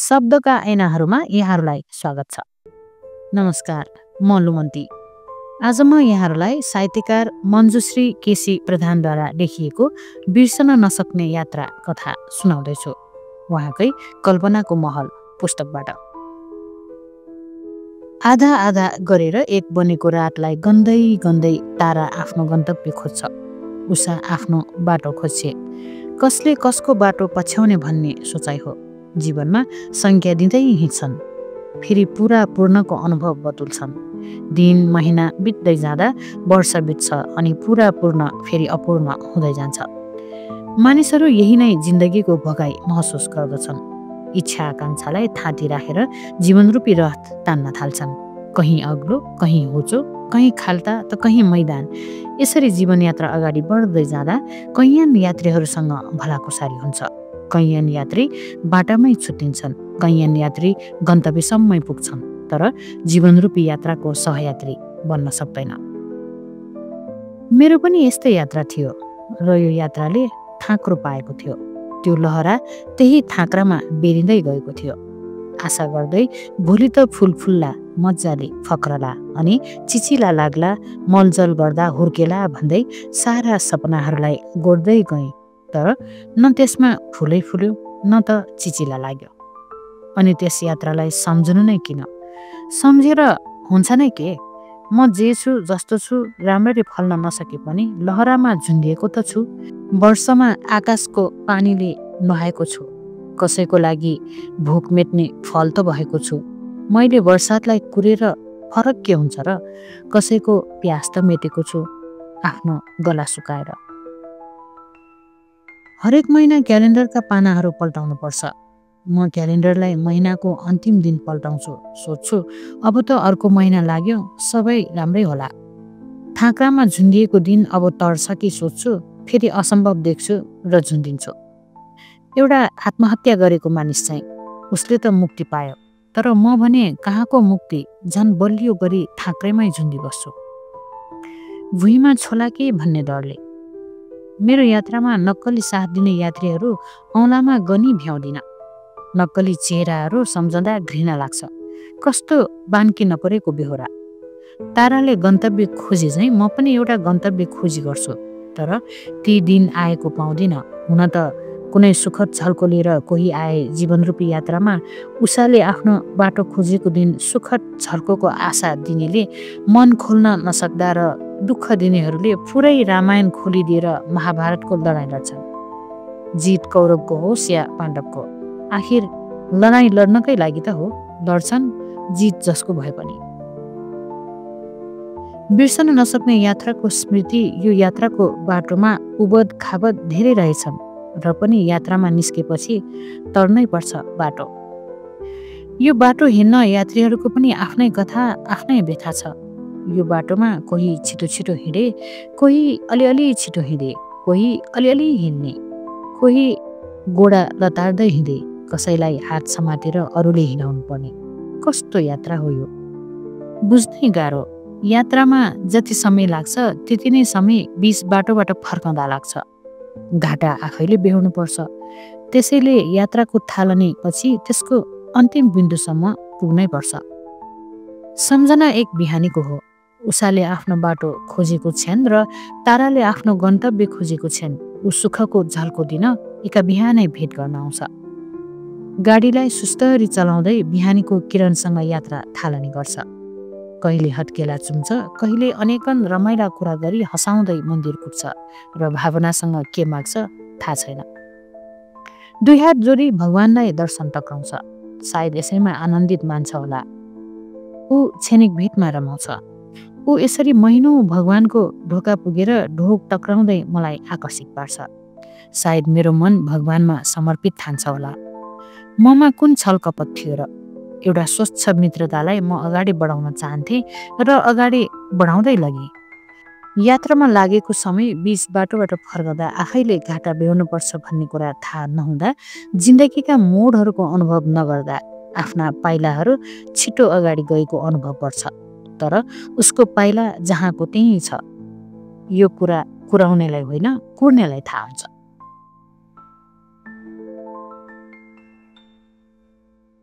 शब्दका ऐनाहरूमा यहाँहरूलाई स्वागत छ। नमस्कार, म लुमन्ती। आज म यहाँहरूलाई साहित्यकार मञ्जुश्री केसी प्रधानद्वारा लेखिएको बिर्सन नसक्ने यात्रा कथा सुनाउँदैछु, उहाँकै कल्पनाको महल पुस्तकबाट। आधा आधा गरेर एक बनेको रातलाई गन्दै गन्दै तारा आफ्नो गन्तव्य खोज्छ। उषा आफ्नो बाटो खोज्छे। कसले कसको बाटो पछ्याउने भन्ने सोचाइ हो। जीवनमा संख्या दिँदै हिँड्छन्, फेरि पुरा पूर्णको अनुभव बटुल्छन्। दिन महिना बित्दै जाँदा वर्ष बित्छ अनि पुरा पूर्ण फेरि अपूर्ण हुँदै जान्छ। मानिसहरू यही नै जिन्दगीको भगाइ महसुस गर्दछन्। इच्छा आकांक्षालाई थाँती राखेर जीवनरूपी रथ तान्न थाल्छन्। कहीँ अग्लो, कहीँ होचो, कहीँ खाल्टा त कहीँ मैदान। यसरी जीवनयात्रा अगाडि बढ्दै जाँदा कैयन यात्रीहरूसँग भलाकुसारी हुन्छ। कैयन यात्री बाटामै छुट्टिन्छन्, कैयन यात्री गन्तव्यसम्मै पुग्छन्, तर जीवनरूपी यात्राको सहयात्री बन्न सक्दैन। मेरो पनि यस्तै यात्रा थियो र यो यात्राले थाक्रो पाएको थियो। त्यो लहरा त्यही थाक्रामा बेरिँदै गएको थियो। आशा गर्दै भोलि त फुल फुल्ला, मजाले फक्रला अनि चिचिला लाग्ला, मलजल गर्दा हुर्केला भन्दै सारा सपनाहरूलाई गोड्दै गएँ। तर न त्यसमा फुलै फुल्यो न त चिचिला लाग्यो। अनि त्यस यात्रालाई सम्झनु नै किन? सम्झेर हुन्छ नै के? म जे छु जस्तो छु राम्ररी फल्न नसके पनि लहरामा झुन्डिएको त छु। वर्षमा आकाशको पानीले नुहाएको छु। कसैको लागि भोक मेट्ने फल त भएको छु। मैले बर्सातलाई कुरेर फरक के हुन्छ र? कसैको प्यास त मेटेको छु आफ्नो गला सुकाएर। हरेक महिना क्यालेन्डरका पानाहरू पल्टाउनु पर्छ। म क्यालेन्डरलाई महिनाको अन्तिम दिन पल्टाउँछु। सोच्छु अब त अर्को महिना लाग्यो, सबै राम्रै होला। थाक्रामा झुन्डिएको दिन अब टर्छ कि सोच्छु, फेरि असम्भव देख्छु र झुन्डिन्छु। एउटा आत्महत्या गरेको मानिस चाहिँ उसले त मुक्ति पायो, तर म भने कहाँको मुक्ति, झन् बलियो गरी थाक्रेमै झुन्डी बस्छु। भुइँमा छोला के भन्ने डरले। मेरो यात्रामा नक्कली साथ दिने यात्रीहरू औँलामा गनी भ्याउँदिन। नक्कली चेहराहरू सम्झँदा घृणा लाग्छ। कस्तो बान्की नपरेको बेहोरा। ताराले गन्तव्य खोजे झैँ म पनि एउटा गन्तव्य खोजी गर्छु, तर ती दिन आएको पाउँदिन। हुन त कुनै सुखद झल्को लिएर कोही आए जीवनरूपी यात्रामा। उषाले आफ्नो बाटो खोजेको दिन सुखद झल्कोको आशा दिनेले मन खोल्न नसक्दा र दुःख दिनेहरूले पुरै रामायण खोलिदिएर महाभारतको लडाइँ लड्छन्। जित कौरवको होस् या पाण्डवको, आखिर लडाइँ लड्नकै लागि त हो। लड्छन् जित जसको भए पनि। बिर्सन नसक्ने यात्राको स्मृति यो यात्राको बाटोमा उबद खाबद धेरै रहेछन् र पनि यात्रामा निस्केपछि तर्नै पर्छ बाटो। यो बाटो हिँड्न यात्रीहरूको पनि आफ्नै कथा, आफ्नै व्यथा छ। यो बाटोमा कोही छिटो छिटो हिँडे, कोही अलिअलि छिटो हिँडे, कोही अलिअलि हिँड्ने, कोही गोडा लतार्दै हिँडे, कसैलाई हात समातेर अरूले हिँडाउनु पर्ने। कस्तो यात्रा हो यो, बुझ्नै गाह्रो। यात्रामा जति समय लाग्छ त्यति नै समय बिच बाटोबाट फर्कँदा लाग्छ। घाटा आफैले बेहोर्नु पर्छ। त्यसैले यात्राको थालनीपछि त्यसको अन्तिम बिन्दुसम्म पुग्नै पर्छ। सम्झना एक बिहानीको हो। उषाले आफ्नो बाटो खोजेको छन् र ताराले आफ्नो गन्तव्य खोजेको छन्। ऊ सुखको झल्को दिन एका बिहानै भेट गर्न आउँछ। गाडीलाई सुस्तरी चलाउँदै बिहानीको किरणसँग यात्रा थालनी गर्छ। कहिले हत्केला चुम्छ, कहिले अनेकन रमाइला कुरा गरी हँसाउँदै मन्दिर पुग्छ र भावनासँग के माग्छ थाहा छैन। दुई हात जोडी भगवानलाई दर्शन टक्राउँछ। सायद यसैमा आनन्दित मान्छ होला। ऊ क्षणिक भेटमा रमाउँछ। ऊ यसरी महिनौँ भगवानको ढोका पुगेर ढोक टक्राउँदै मलाई आकर्षित पार्छ। सायद मेरो मन भगवानमा समर्पित ठान्छ होला। ममा कुन छल कपट थियो र? एउटा स्वच्छ मित्रतालाई म अगाडि बढाउन चाहन्थेँ र अगाडि बढाउँदै लगेँ। यात्रामा लागेको समय बिच बाटोबाट फर्कँदा आफैले घाटा बेहोर्नुपर्छ भन्ने कुरा थाहा नहुँदा, जिन्दगीका मोडहरूको अनुभव नगर्दा आफ्ना पाइलाहरू छिटो अगाडि गएको अनुभव गर्छ। तर उसको पाइला जहाँको त्यहीँ छ। यो कुरा कुराउनेलाई होइन, कुर्नेलाई थाहा हुन्छ।